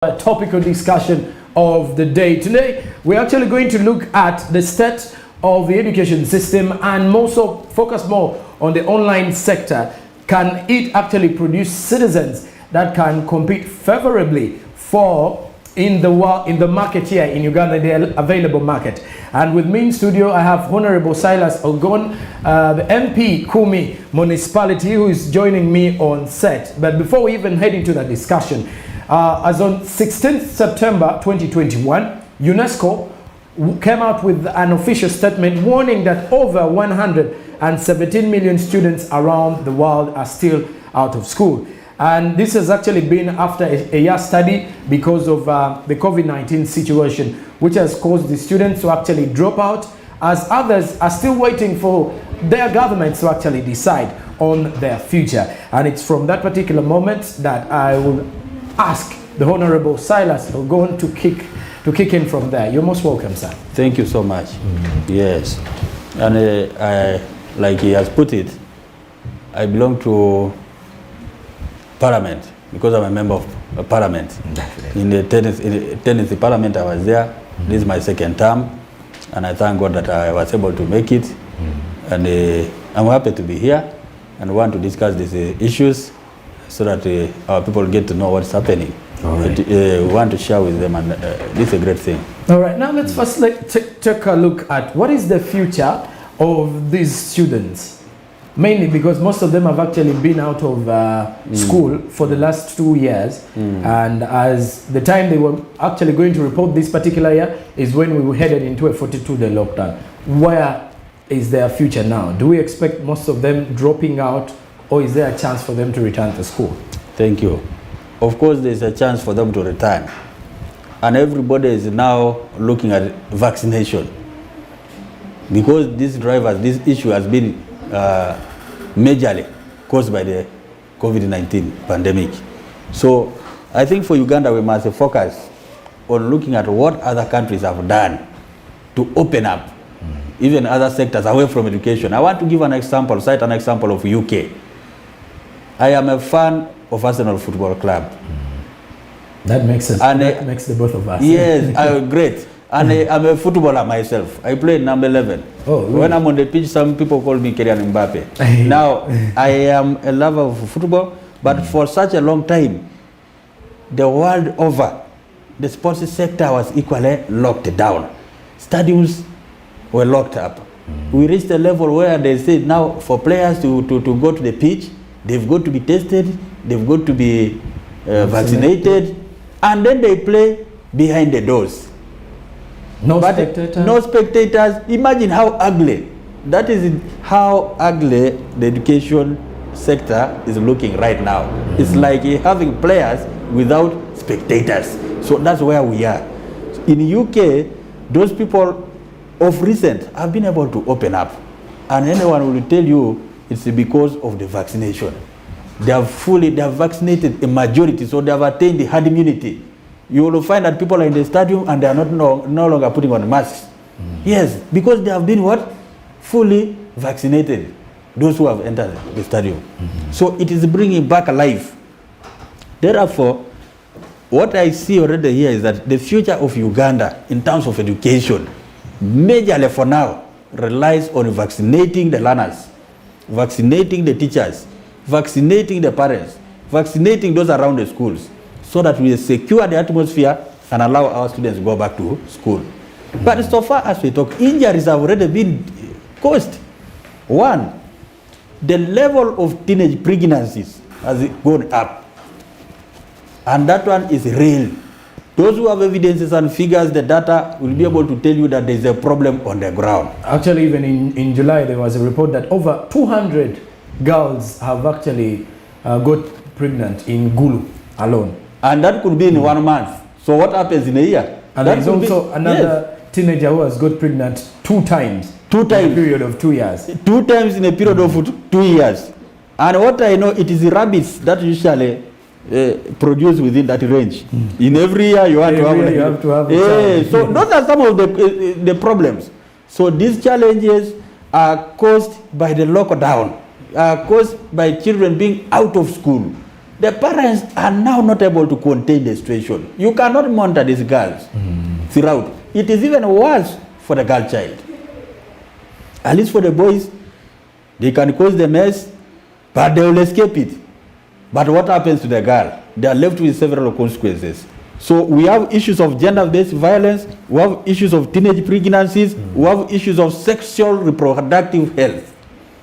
Topical discussion of the day. Today, we're actually going to look at the state of the education system and more so focus more on the online sector. Can it actually produce citizens that can compete favorably in the market here in Uganda, the available market? And with me in studio, I have Honorable Silas Ogon, the MP KUMI Municipality, who is joining me on set. But before we even head into that discussion, as on 16th September 2021, UNESCO came out with an official statement warning that over 117 million students around the world are still out of school. And this has actually been after a year study because of the COVID-19 situation, which has caused the students to actually drop out, as others are still waiting for their governments to actually decide on their future. And it's from that particular moment that I will ask the Honorable Silas Ogon to kick in from there. You're most welcome, sir. Thank you so much. Yes, and like he has put it, I belong to Parliament because I'm a member of Parliament. Definitely. In the 10th Parliament, I was there. This is my second term, and I thank God that I was able to make it. And I'm happy to be here and want to discuss these issues, so that our people get to know what's happening. Right. We want to share with them, and this is a great thing. All right, now let's first take a look at what is the future of these students, mainly because most of them have actually been out of school for the last 2 years, and as the time they were actually going to report this particular year is when we were headed into a 42-day lockdown. Where is their future now? Do we expect most of them dropping out, or is there a chance for them to return to school? Thank you. Of course, there's a chance for them to return. And everybody is now looking at vaccination. Because this issue has been majorly caused by the COVID-19 pandemic. So I think for Uganda, we must focus on looking at what other countries have done to open up even other sectors away from education. I want to give cite an example of UK. I am a fan of Arsenal Football Club. That makes sense. And that makes the both of us. Yes, great. And I'm a footballer myself. I play number 11. Oh, really? When I'm on the pitch, some people call me Kylian Mbappe. Now, I am a lover of football, but for such a long time, the world over, the sports sector was equally locked down. Stadiums were locked up. We reached a level where they said now for players to go to the pitch, they've got to be tested, they've got to be vaccinated, and then they play behind the doors. No spectators? No spectators. Imagine how ugly. That is how ugly the education sector is looking right now. It's like having players without spectators. So that's where we are. In UK, those people of recent have been able to open up. And anyone will tell you it's because of the vaccination. They have vaccinated a majority, so they have attained the herd immunity. You will find that people are in the stadium and they are no longer putting on masks. Yes, because they have been fully vaccinated, those who have entered the stadium. So it is bringing back life. Therefore, what I see already here is that the future of Uganda in terms of education, majorly for now, relies on vaccinating the learners, vaccinating the teachers, vaccinating the parents, vaccinating those around the schools, so that we secure the atmosphere and allow our students to go back to school. But so far as we talk, injuries have already been caused. One, the level of teenage pregnancies has gone up. And that one is real. Those who have evidences and figures, the data will be able to tell you that there is a problem on the ground. Actually, even in July, there was a report that over 200 girls have actually got pregnant in Gulu alone. And that could be in 1 month. So what happens in a year? And there's also another teenager who has got pregnant 2 times. 2 times. In a period of 2 years. 2 times in a period of 2 years. And what I know, it is the rabbits that usually produce within that range. In every year you have to have a child. So those are some of the problems. So these challenges are caused by the lockdown, are caused by children being out of school. The parents are now not able to contain the situation. You cannot monitor these girls throughout. It is even worse for the girl child. At least for the boys, they can cause the mess, but they will escape it. But what happens to the girl? They are left with several consequences. So we have issues of gender-based violence, we have issues of teenage pregnancies, we have issues of sexual reproductive health,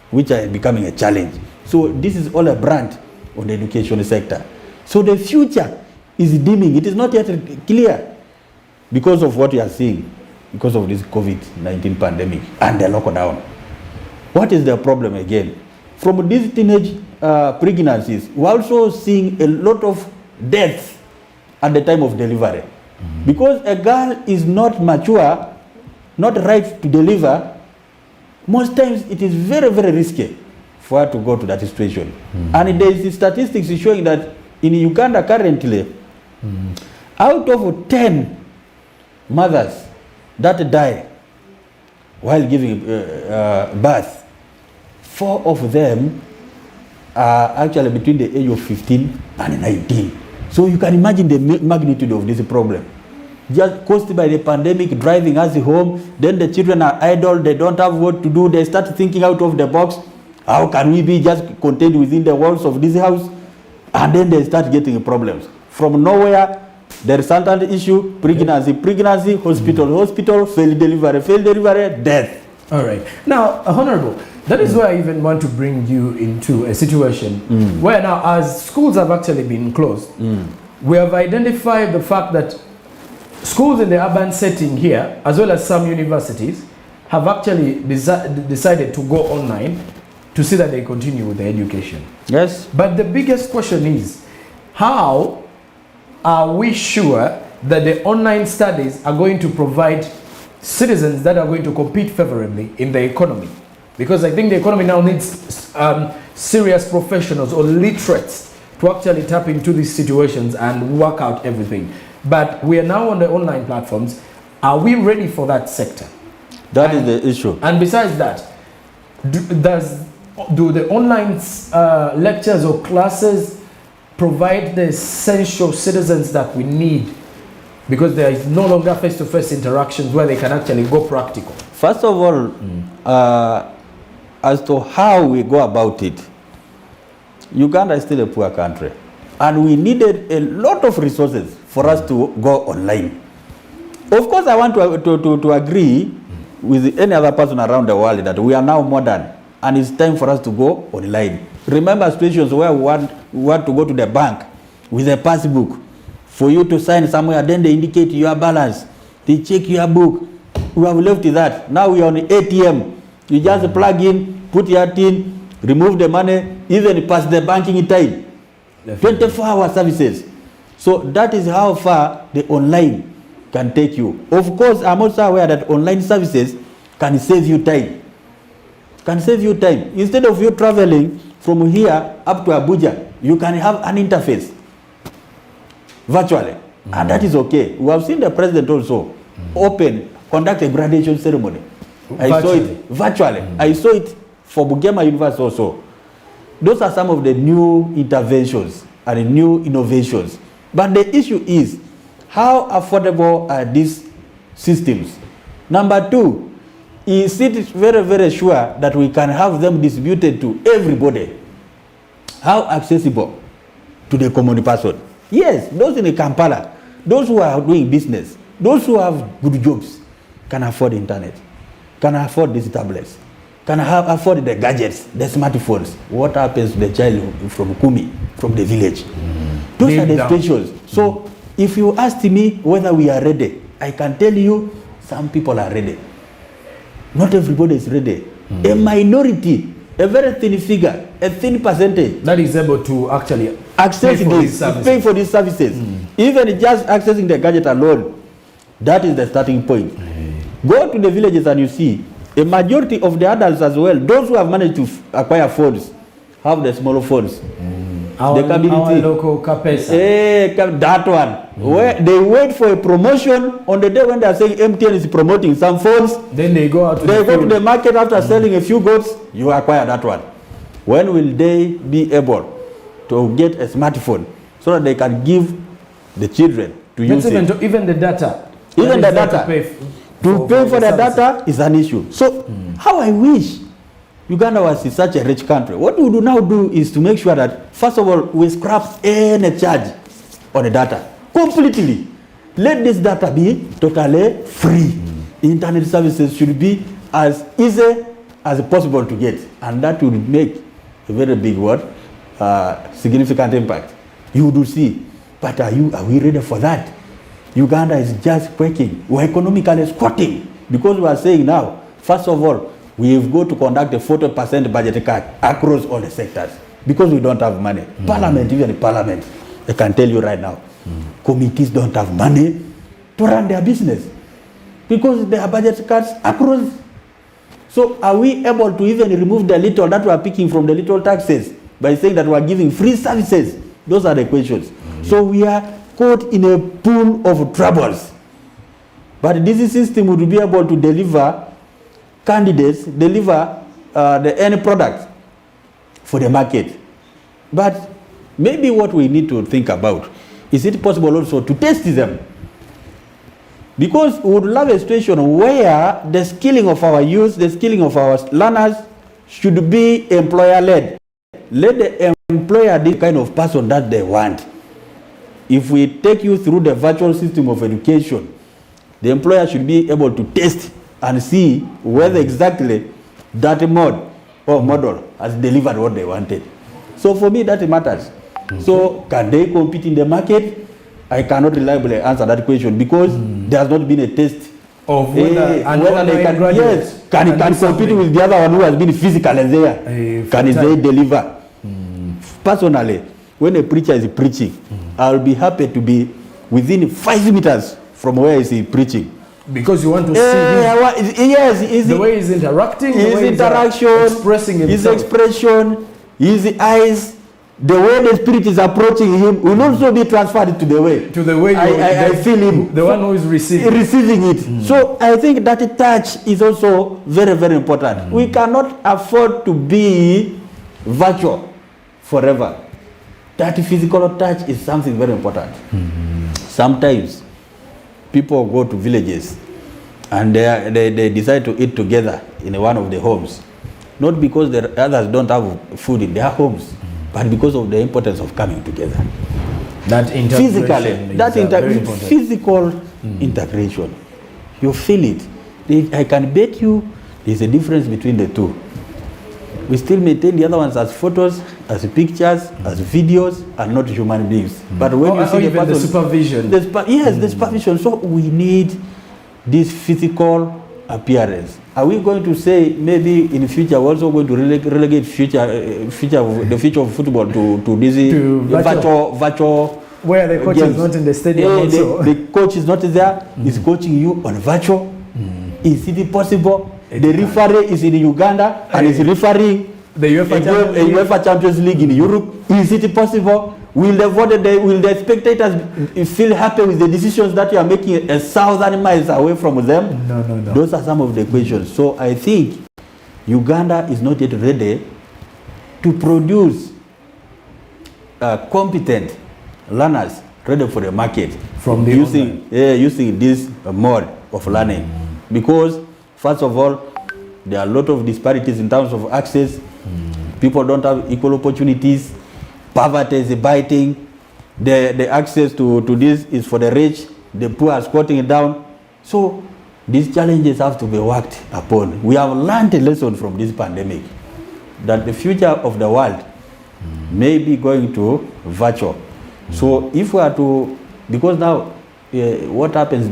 which are becoming a challenge. So this is all a brand on the education sector. So the future is dimming. It is not yet clear because of what we are seeing, because of this COVID-19 pandemic and the lockdown. What is the problem again? From these teenage pregnancies, we're also seeing a lot of deaths at the time of delivery. Because a girl is not mature, not right to deliver, most times it is very, very risky for her to go to that situation. And there is statistics showing that in Uganda currently, out of 10 mothers that die while giving birth, 4 of them are actually between the age of 15 and 19. So you can imagine the magnitude of this problem. Just caused by the pandemic, driving us home, then the children are idle, they don't have what to do, they start thinking out of the box. How can we be just contained within the walls of this house? And then they start getting problems. From nowhere, the resultant issue, pregnancy, hospital, failed delivery, death. All right. Now, Honorable, that is why I even want to bring you into a situation where now, as schools have actually been closed, we have identified the fact that schools in the urban setting here, as well as some universities, have actually decided to go online to see that they continue with their education. Yes. But the biggest question is, how are we sure that the online studies are going to provide citizens that are going to compete favorably in the economy? Because I think the economy now needs serious professionals or literates to actually tap into these situations and work out everything. But we are now on the online platforms. Are we ready for that sector? That is the issue. And besides that, do the online lectures or classes provide the essential citizens that we need? Because there is no longer face-to-face interactions where they can actually go practical. First of all, as to how we go about it, Uganda is still a poor country. And we needed a lot of resources for us to go online. Of course, I want to agree with any other person around the world that we are now modern and it's time for us to go online. Remember situations where we want to go to the bank with a passbook for you to sign somewhere, then they indicate your balance, they check your book. We have left that. Now we are on the ATM. You just plug in, put your tin, remove the money, even pass the banking time. 24-hour services. So that is how far the online can take you. Of course, I'm also aware that online services can save you time. Can save you time. Instead of you traveling from here up to Abuja, you can have an interface virtually. And that is okay. We have seen the president also conduct a graduation ceremony. I saw it virtually. I saw it for Bugema University also. Those are some of the new interventions and new innovations. But the issue is, how affordable are these systems? Number two, is it very, very sure that we can have them distributed to everybody? How accessible to the common person? Yes, those in Kampala, those who are doing business, those who have good jobs can afford internet, can afford these tablets, can afford the gadgets, the smartphones. What happens to the child from KUMI, from the village? Those are the situations. So if you ask me whether we are ready, I can tell you some people are ready. Not everybody is ready. A minority, a very thin figure, a thin percentage that is able to actually pay for these services. Even just accessing the gadget alone, that is the starting point. Go to the villages and you see a majority of the adults as well, those who have managed to acquire phones, have the smaller phones. Our local Kapesa. That one. Where they wait for a promotion on the day when they are saying MTN is promoting some phones. Then they go out to the market after selling a few goods, you acquire that one. When will they be able to get a smartphone so that they can give the children to use it. Even the data. Even the data. To pay for the data is an issue. So how I wish Uganda was such a rich country. What we do now do is to make sure that, first of all, we scrap any charge on the data completely. Let this data be totally free. Internet services should be as easy as possible to get, and that will make a very big significant impact. You do see, but are we ready for that? Uganda is just quaking. We're economically squatting because we are saying now, first of all, we've got to conduct a 40% budget cut across all the sectors because we don't have money. Even Parliament, I can tell you right now, committees don't have money to run their business because there are budget cuts across. So are we able to even remove the little that we are picking from the little taxes by saying that we are giving free services? Those are the questions. So we are caught in a pool of troubles. But this system would be able to deliver candidates, deliver the end product for the market. But maybe what we need to think about, is it possible also to test them? Because we would love a situation where the skilling of our youth, the skilling of our learners should be employer-led. Let the employer be the kind of person that they want. If we take you through the virtual system of education, the employer should be able to test and see whether exactly that mode or model has delivered what they wanted. So for me, that matters. So can they compete in the market? I cannot reliably answer that question because there has not been a test of whether they can, can compete with the other one who has been physically there. Can they deliver? Personally, when a preacher is preaching, I'll be happy to be within 5 meters from where is he preaching. Because you want to see the way he's interacting, his interaction, expressing himself. His expression, his eyes, the way the spirit is approaching him will also be transferred to the way I feel him, the one who is receiving it. So I think that touch is also very, very important. We cannot afford to be virtual forever. That physical touch is something very important. Sometimes people go to villages and they decide to eat together in one of the homes, not because the others don't have food in their homes, but because of the importance of coming together. That integration, physical integration. You feel it. I can bet you there's a difference between the two. We still maintain the other ones as photos, as pictures, as videos, and not human beings. But when you see the supervision. The supervision. So we need this physical appearance. Are we going to say maybe in the future we're also going to relegate the future of football to this virtual where the coach games. is not in the stadium also. The coach is not there, he's coaching you on virtual. Is it possible? The referee is in Uganda and is refereeing the UEFA Champions League in Europe. Is it possible? Will the spectators feel happy with the decisions that you are making 1,000 miles away from them? No. Those are some of the questions. So I think Uganda is not yet ready to produce competent learners ready for the market from using this mode of learning. Because first of all, there are a lot of disparities in terms of access. People don't have equal opportunities. Poverty is biting. The access to this is for the rich. The poor are squatting it down. So these challenges have to be worked upon. We have learned a lesson from this pandemic that the future of the world may be going to virtual. So if we are to, because now what happens in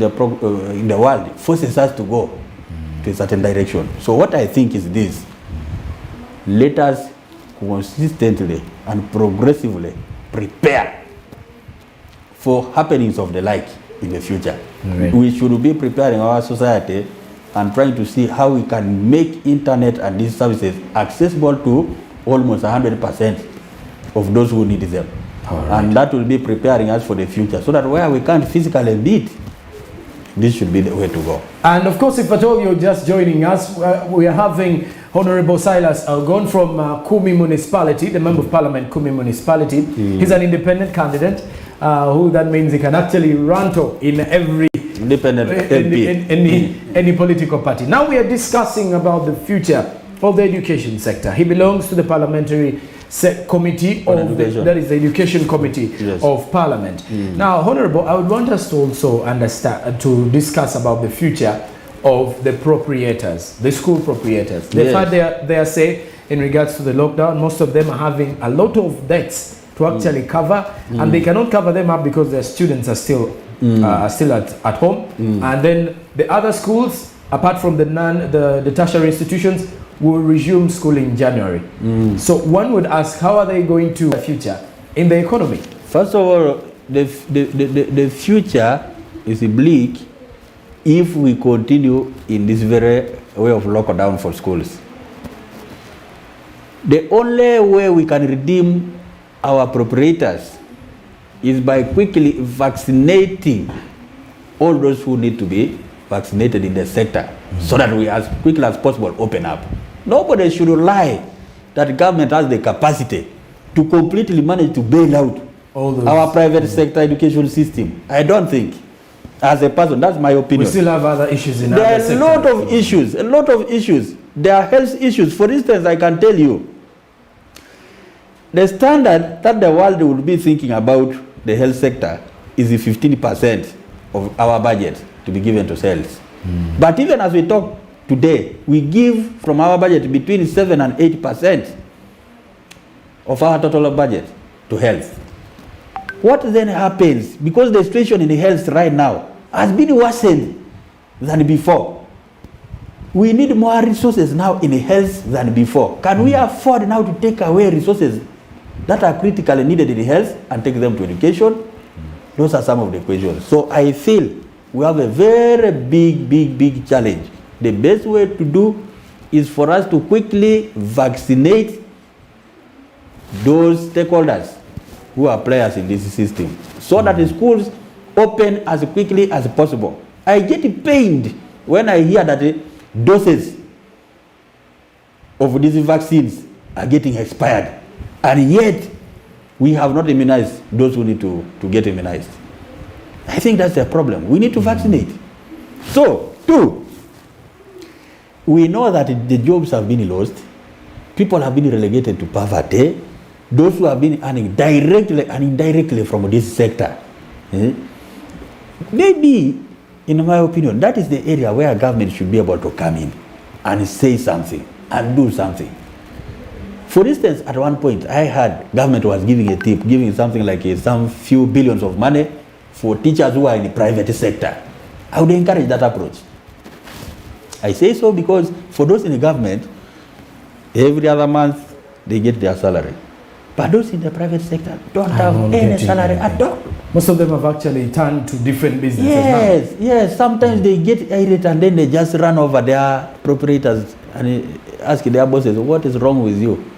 the world forces us to go to a certain direction. So what I think is this: let us consistently and progressively prepare for happenings of the like in the future. Right. We should be preparing our society and trying to see how we can make internet and these services accessible to almost 100% of those who need them. Right. And that will be preparing us for the future, so that where we can't physically meet, this should be the way to go. And of course, if at all you're just joining us, we are having Honorable Silas Algon from KUMI Municipality, the Member of Parliament, KUMI Municipality. He's an independent candidate, who that means he can actually run to in every independent any political party. Now we are discussing about the future of the education sector. He belongs to the parliamentary committee of that is the education committee of Parliament. Now, Honorable, I would want us to also understand to discuss about the future of the proprietors, the school proprietors. They've had their say in regards to the lockdown. Most of them are having a lot of debts to actually cover, and they cannot cover them up because their students are still at home. And then the other schools, apart from the tertiary institutions, will resume school in January. So one would ask, how are they going to the future in the economy? First of all, the future is bleak if we continue in this very way of lockdown for schools. The only way we can redeem our proprietors is by quickly vaccinating all those who need to be vaccinated in the sector, so that we as quickly as possible open up. Nobody should lie that government has the capacity to completely manage to bail out our private sector education system. I don't think. As a person, that's my opinion. We still have other issues in there other sectors. There are a lot of issues. There are health issues. For instance, I can tell you, the standard that the world will be thinking about the health sector is the 15% of our budget to be given to health. But even as we talk today, we give from our budget between 7 and 8% of our total budget to health. What then happens? Because the situation in the health right now has been worsened than before. We need more resources now in health than before. Can we afford now to take away resources that are critically needed in health and take them to education? Those are some of the questions. So I feel we have a very big challenge. The best way to do is for us to quickly vaccinate those stakeholders who are players in this system, so that the schools open as quickly as possible. I get pained when I hear that the doses of these vaccines are getting expired, and yet we have not immunized those who need to get immunized. I think that's the problem. We need to vaccinate. So, 2, we know that the jobs have been lost. People have been relegated to poverty. Those who have been earning directly and indirectly from this sector. Maybe, in my opinion, that is the area where government should be able to come in and say something and do something. For instance, at one point, I heard government was giving a tip, giving something like some few billions of money for teachers who are in the private sector. I would encourage that approach. I say so because for those in the government, every other month they get their salary. But those in the private sector don't have any salary at all. Most of them have actually turned to different businesses. Yes. Sometimes they get irate and then they just run over their proprietors and ask their bosses, what is wrong with you?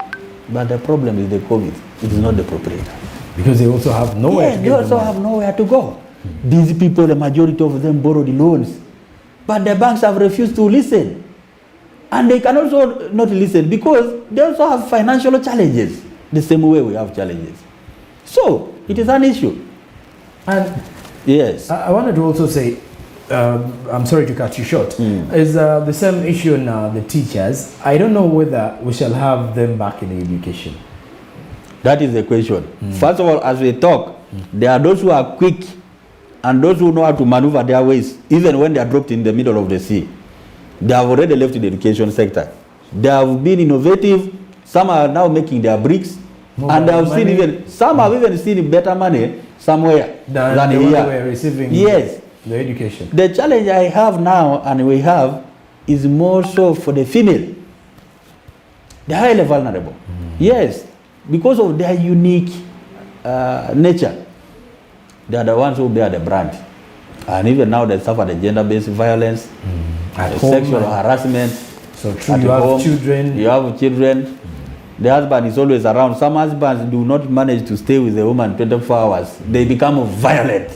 But the problem is the COVID. It is not the proprietor. Because they also have nowhere to go. They also have nowhere to go. These people, the majority of them borrowed loans. But the banks have refused to listen. And they can also not listen because they also have financial challenges. The same way we have challenges. So, it is an issue. And yes, I wanted to also say, I'm sorry to cut you short, is the same issue in the teachers. I don't know whether we shall have them back in education. That is the question. First of all, as we talk, there are those who are quick and those who know how to maneuver their ways, even when they are dropped in the middle of the sea. They have already left the education sector. They have been innovative. Some are now making their bricks, and they have seen some have even seen better money somewhere than here. We're receiving the education. The challenge I have now, and we have, is more so for the female. They are highly vulnerable. Yes, because of their unique nature. They are the ones who bear the brunt. And even now they suffer the gender-based violence, sexual harassment. So true, you have children. You have children. The husband is always around. Some husbands do not manage to stay with the woman 24 hours. They become violent.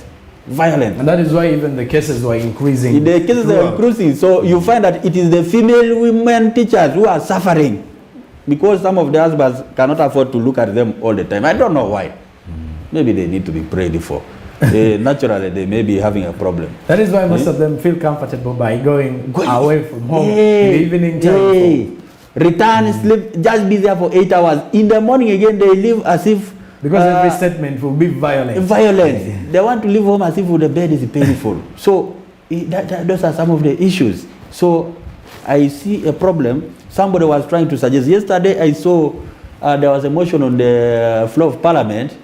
violence. And that is why even the cases were increasing. The cases are increasing. So you find that it is the female women teachers who are suffering because some of the husbands cannot afford to look at them all the time. I don't know why. Maybe they need to be prayed for. Naturally, they may be having a problem. That is why most of them feel comfortable by going away from home in the evening time. Return, sleep, just be there for 8 hours. In the morning again, they live as if... Because every statement will be violent. Violence. They want to leave home as if the bed is painful. So, those are some of the issues. So, I see a problem. Somebody was trying to suggest. Yesterday, I saw there was a motion on the floor of Parliament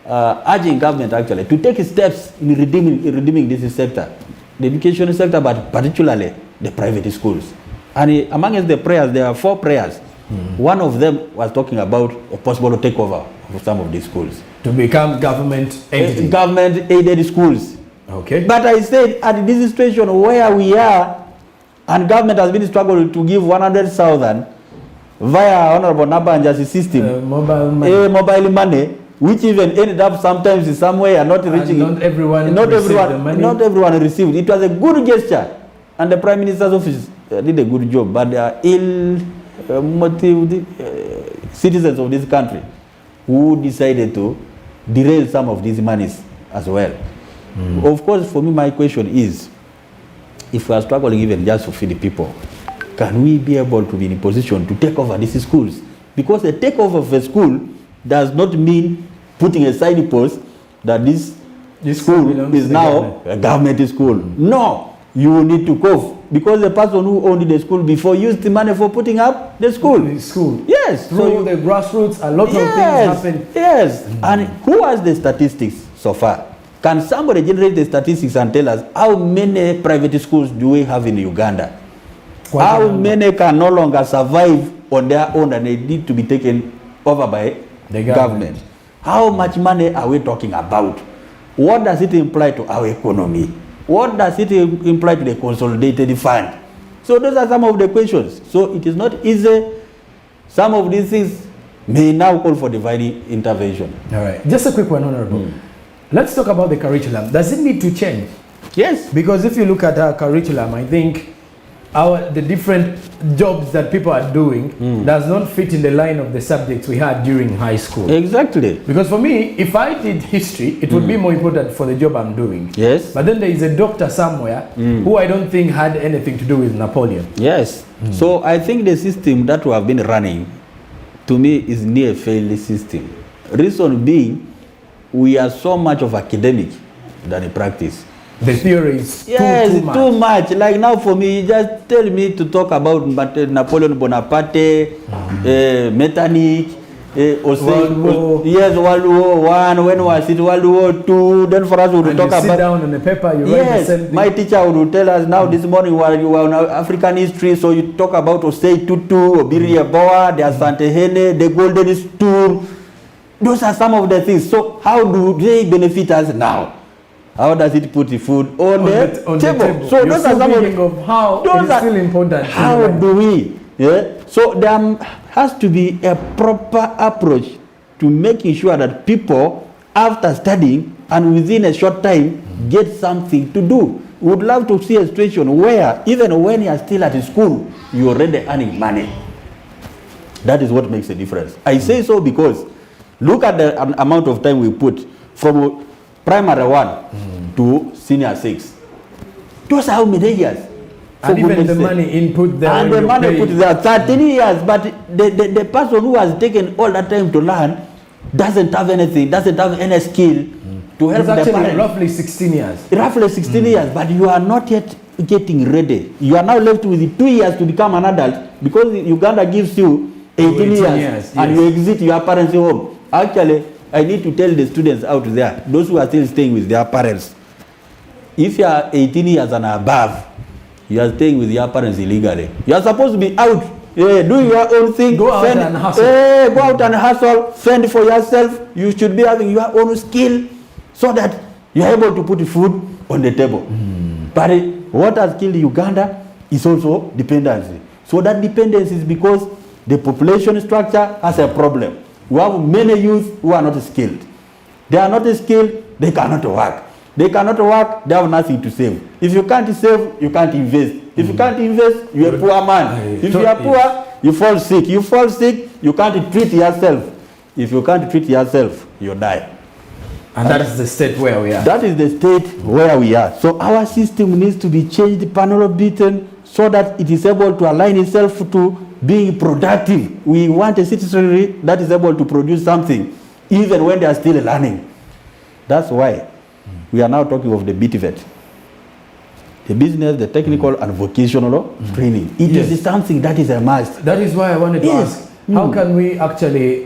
urging government actually to take steps in redeeming this sector, the education sector, but particularly the private schools. And amongst the prayers, there are 4 prayers. One of them was talking about a possible takeover of some of these schools. To become government entities. Government-aided schools. Okay. But I said, at this situation where we are, and government has been struggling to give 100,000 via Honorable Nabanja's system, mobile money, which even ended up sometimes in some way and not reaching. Not everyone received. It was a good gesture, and the Prime Minister's office did a good job. But there are ill-motivated citizens of this country who decided to derail some of these monies as well. Of course, for me, my question is, if we are struggling even just to feed the people, can we be able to be in a position to take over these schools? Because a takeover of a school does not mean putting a signpost that this school is now a government school. No, you need to cough because the person who owned the school before used the money for putting up the school. Yes. Through the grassroots, a lot of things happen. Yes. And who has the statistics so far? Can somebody generate the statistics and tell us how many private schools do we have in Uganda? How many can no longer survive on their own and they need to be taken over by the government? How much money are we talking about? What does it imply to our economy? What does it imply to the consolidated fund? So those are some of the questions. So it is not easy. Some of these things may now call for divine intervention. All right. Just a quick one, Honorable. Let's talk about the curriculum. Does it need to change? Yes. Because if you look at our curriculum, I think the different jobs that people are doing does not fit in the line of the subjects we had during high school. Exactly. Because for me, if I did history, it would be more important for the job I'm doing. Yes. But then there is a doctor somewhere who I don't think had anything to do with Napoleon. Yes. So I think the system that we have been running, to me, is near failed system. Reason being, we are so much of academic than a practice. The theory is too much. Like now for me, just tell me to talk about Napoleon Bonaparte, Metternich, World War I, when was it, World War II, then for us we would talk about... sit down on the paper, you write the same thing. My teacher would tell us now this morning you were on African history, so you talk about Osei Tutu, Obiria Boa, the Asante Hene, the Golden Stool. Those are some of the things. So how do they benefit us now? How does it put the food on the table? So those are some of how it is still important. How do we? Yeah. So there has to be a proper approach to making sure that people, after studying and within a short time, get something to do. We would love to see a situation where even when you are still at school, you are already earning money. That is what makes a difference. I say so because look at the amount of time we put from primary 1 to senior 6. Those are how many years? And even the money input there. And the money put there, 13 years. But the person who has taken all that time to learn doesn't have anything, doesn't have any skill to help the parents. Roughly 16 years. Roughly 16 years, but you are not yet getting ready. You are now left with 2 years to become an adult because Uganda gives you 18 years and you exit your parents' home. Actually, I need to tell the students out there, those who are still staying with their parents, if you are 18 years and above, you are staying with your parents illegally. You are supposed to be out, doing your own thing. Go out and hustle. Go out and hustle, fend for yourself. You should be having your own skill so that you are able to put food on the table. But what has killed Uganda is also dependency. So that dependency is because the population structure has a problem. We have many youth who are not skilled. They are not skilled, they cannot work. They cannot work, they have nothing to save. If you can't save, you can't invest. If you can't invest, you're a poor man. If you are poor, you fall sick. You fall sick, you can't treat yourself. If you can't treat yourself, you die. And that is the state where we are. That is the state where we are. So our system needs to be changed, panel beaten, so that it is able to align itself to being productive. We want a citizenry that is able to produce something, even when they are still learning. That's why we are now talking of the BTVET. The business, the technical and vocational training. It is something that is a must. That is why I wanted to ask, how can we actually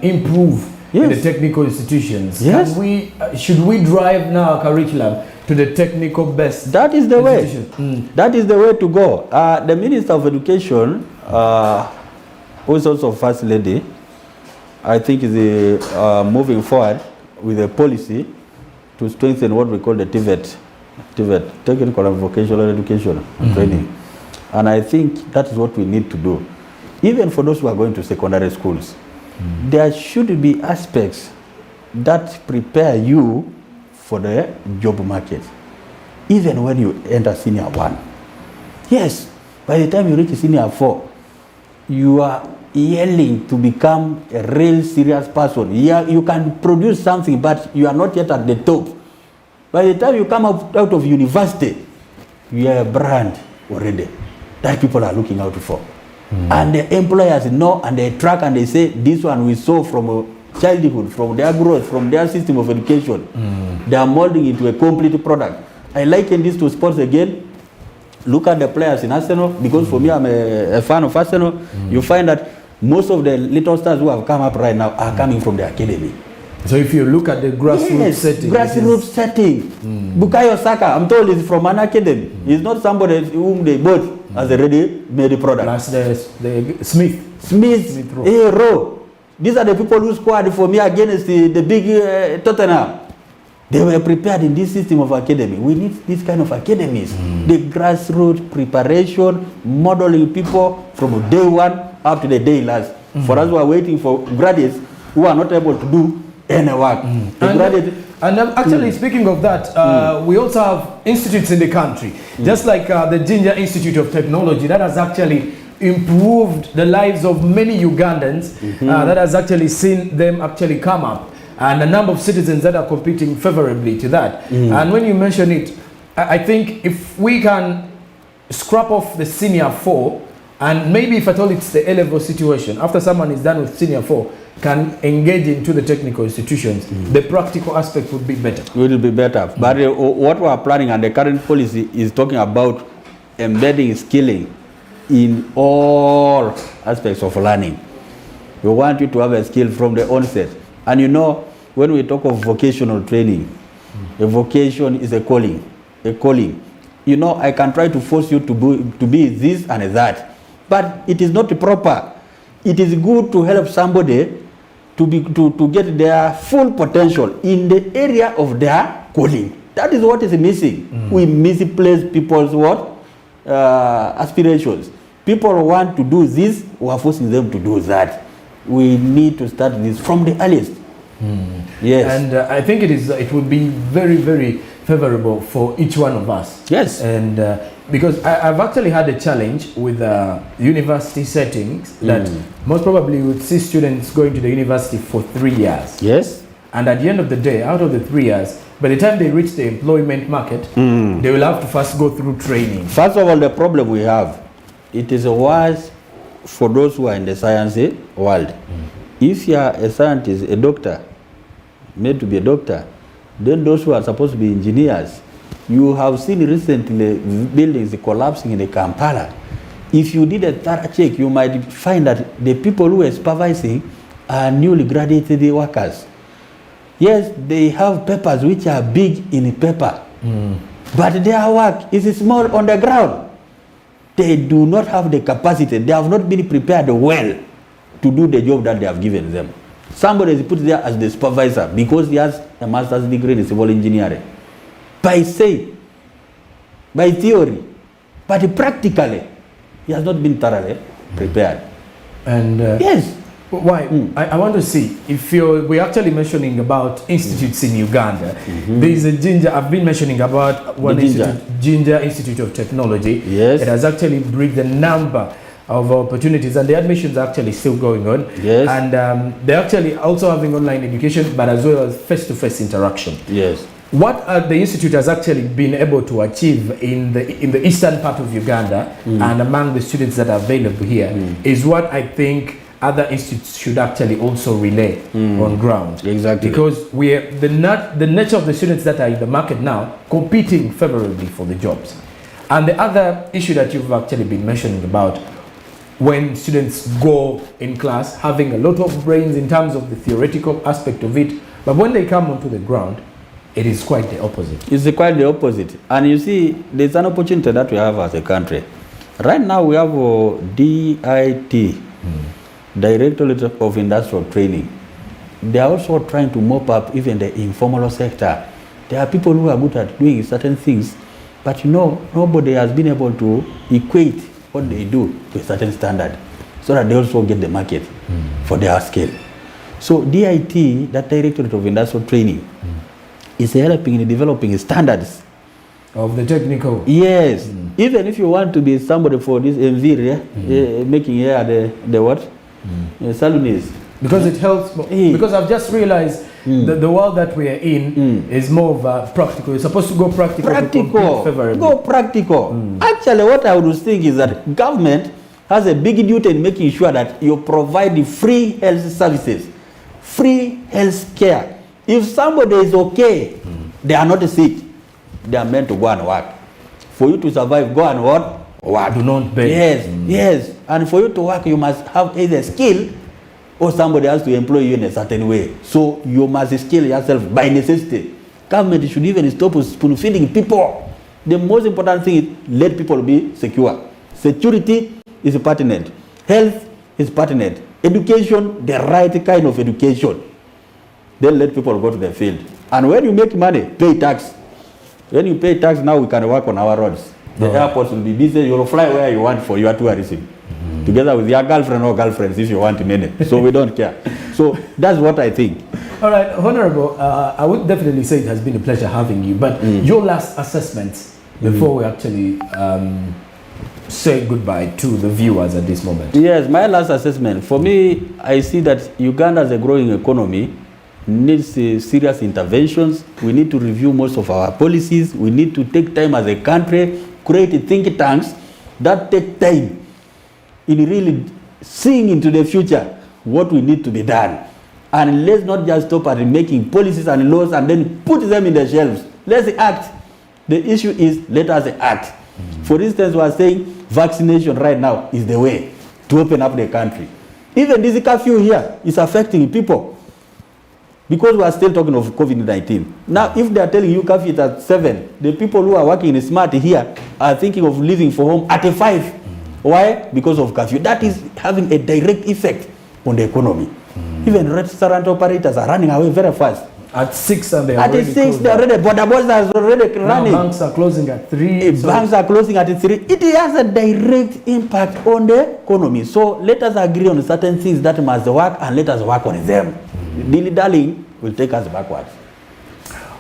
improve in the technical institutions? Can we, should we drive now our curriculum to the technical best? That is the way. That is the way to go. The Minister of Education, who is also First Lady, I think is moving forward with a policy to strengthen what we call the TVET, Technical and Vocational Education and Training. And I think that is what we need to do. Even for those who are going to secondary schools, there should be aspects that prepare you for the job market, even when you enter senior 1. Yes, by the time you reach senior 4, you are yelling to become a real serious person. Yeah, you can produce something, but you are not yet at the top. By the time you come out of university, you are a brand already that people are looking out for. And the employers know, and they track, and they say, this one we saw from childhood, from their growth, from their system of education. They are molding into a complete product. I liken this to sports again. Look at the players in Arsenal, because for me, I'm a fan of Arsenal. You find that most of the little stars who have come up right now are coming from the academy. So if you look at the grassroots setting. Grassroots setting. Bukayo Saka, I'm told, is from an academy. He's not somebody whom they bought as a ready-made product. Plus the Smith Rowe. These are the people who scored for me against the big Tottenham. They were prepared in this system of academy. We need this kind of academies. The grassroots preparation, modeling people from day one up to the day last. For us who are waiting for graduates who are not able to do any work. And actually, speaking of that, we also have institutes in the country, just like the Ginger Institute of Technology, that has actually improved the lives of many Ugandans, that has actually seen them actually come up, and a number of citizens that are competing favorably to that. And when you mention it, I think if we can scrap off the senior 4, and maybe if at all it's the A-level situation, after someone is done with senior 4, can engage into the technical institutions, the practical aspect would be better. It will be better. But what we are planning, and the current policy is talking about embedding skilling in all aspects of learning. We want you to have a skill from the onset. And you know, when we talk of vocational training, a vocation is a calling. You know, I can try to force you to be this and that, but it is not proper. It is good to help somebody to get their full potential in the area of their calling. That is what is missing. We misplace people's aspirations. People want to do this, we are forcing them to do that. We need to start this from the earliest. Yes. And I think it would be very, very favorable for each one of us. Yes. And because I've actually had a challenge with university settings that most probably you would see students going to the university for 3 years. Yes. And at the end of the day, out of the 3 years, by the time they reach the employment market, they will have to first go through training. First of all, the problem we have, it is worse for those who are in the science world. If you are a scientist, a doctor, made to be a doctor, then those who are supposed to be engineers, you have seen recently buildings collapsing in Kampala. If you did a thorough check, you might find that the people who are supervising are newly graduated workers. Yes, they have papers which are big in paper, but their work is small on the ground. They do not have the capacity. They have not been prepared well to do the job that they have given them. Somebody is put there as the supervisor because he has a master's degree in civil engineering. By theory, but practically, he has not been thoroughly prepared. And yes. Why? I want to see if we're actually mentioning about institutes in Uganda. There is a Ginger. I've been mentioning about one institute, Ginger Institute of Technology. Yes. It has actually brought the number of opportunities, and the admissions are actually still going on. Yes. And they're actually also having online education, but as well as face-to-face interaction. Yes. What the institute has actually been able to achieve in the eastern part of Uganda and among the students that are available here is what I think other institutes should actually also relay on ground. Exactly. Because we are the nature of the students that are in the market now competing favorably for the jobs. And the other issue that you've actually been mentioning about, when students go in class having a lot of brains in terms of the theoretical aspect of it, but when they come onto the ground, it is quite the opposite. It's quite the opposite. And you see, there's an opportunity that we have as a country. Right now we have a DIT, Directorate of Industrial Training. They are also trying to mop up even the informal sector. There are people who are good at doing certain things, but you know, nobody has been able to equate what they do to a certain standard so that they also get the market for their scale. So DIT, that Directorate of Industrial Training, is helping in developing standards of the technical. Yes. Even if you want to be somebody for this MV, making here the what? Saloons. Because it helps. Because I've just realized that the world that we are in is more of a practical. You're supposed to go practical. Go practical. Actually, what I would think is that government has a big duty in making sure that you provide the free health services, free health care. If somebody is okay, they are not sick, they are meant to go and work. For you to survive, go and what? Work. Do not beg. Yes, yes. And for you to work, you must have either skill or somebody has to employ you in a certain way. So you must skill yourself by necessity. Government should even stop spoon feeding people. The most important thing is let people be secure. Security is pertinent. Health is pertinent. Education, the right kind of education. Then let people go to the field. And when you make money, pay tax. When you pay tax, now we can work on our roads. The airports will be busy. You'll fly where you want for your tourism. Together with your girlfriend or girlfriends if you want many. So we don't care. So that's what I think. All right, Honorable, I would definitely say it has been a pleasure having you. But your last assessments before we actually say goodbye to the viewers at this moment. Yes, my last assessment. For me, I see that Uganda is a growing economy. Needs serious interventions. We need to review most of our policies. We need to take time as a country, create think tanks that take time in really seeing into the future what we need to be done. And let's not just stop at making policies and laws and then put them in the shelves. Let's act. The issue is let us act. For instance, we are saying vaccination right now is the way to open up the country. Even this curfew here is affecting people. Because we are still talking of COVID-19. Now, if they are telling you curfew is at 7, the people who are working in smart here are thinking of leaving for home at 5. Why? Because of curfew. That is having a direct effect on the economy. Even restaurant operators are running away very fast. At 6 and they are at already 6, they are already, border boys are already running. Banks are closing at 3. Banks are closing at 3. It has a direct impact on the economy. So let us agree on certain things that must work and let us work on them. Dilly-dallying will take us backwards.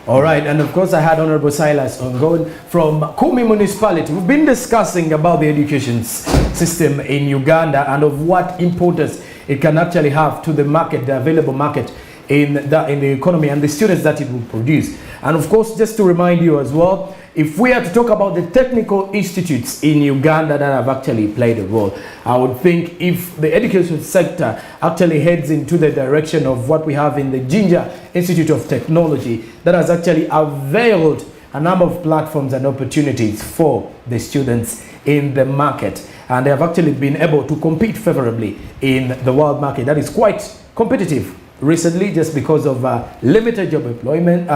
All right, and of course I had Honorable Silas Ongoing from KUMI Municipality. We've been discussing about the education system in Uganda and of what importance it can actually have to the market, the available market in the economy and the students that it will produce. And of course, just to remind you as well, if we are to talk about the technical institutes in Uganda that have actually played a role, I would think if the education sector actually heads into the direction of what we have in the Ginger Institute of Technology, that has actually availed a number of platforms and opportunities for the students in the market. And they have actually been able to compete favorably in the world market. That is quite competitive recently just because of limited job employment,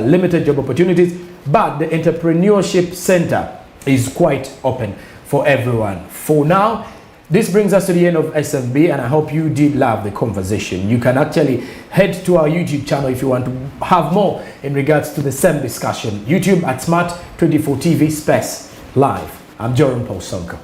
limited job opportunities, but the entrepreneurship center is quite open for everyone. For now, this brings us to the end of SMB, and I hope you did love the conversation. You can actually head to our YouTube channel if you want to have more in regards to the same discussion. YouTube at Smart 24 TV Space Live. I'm Joram Paul Sonko.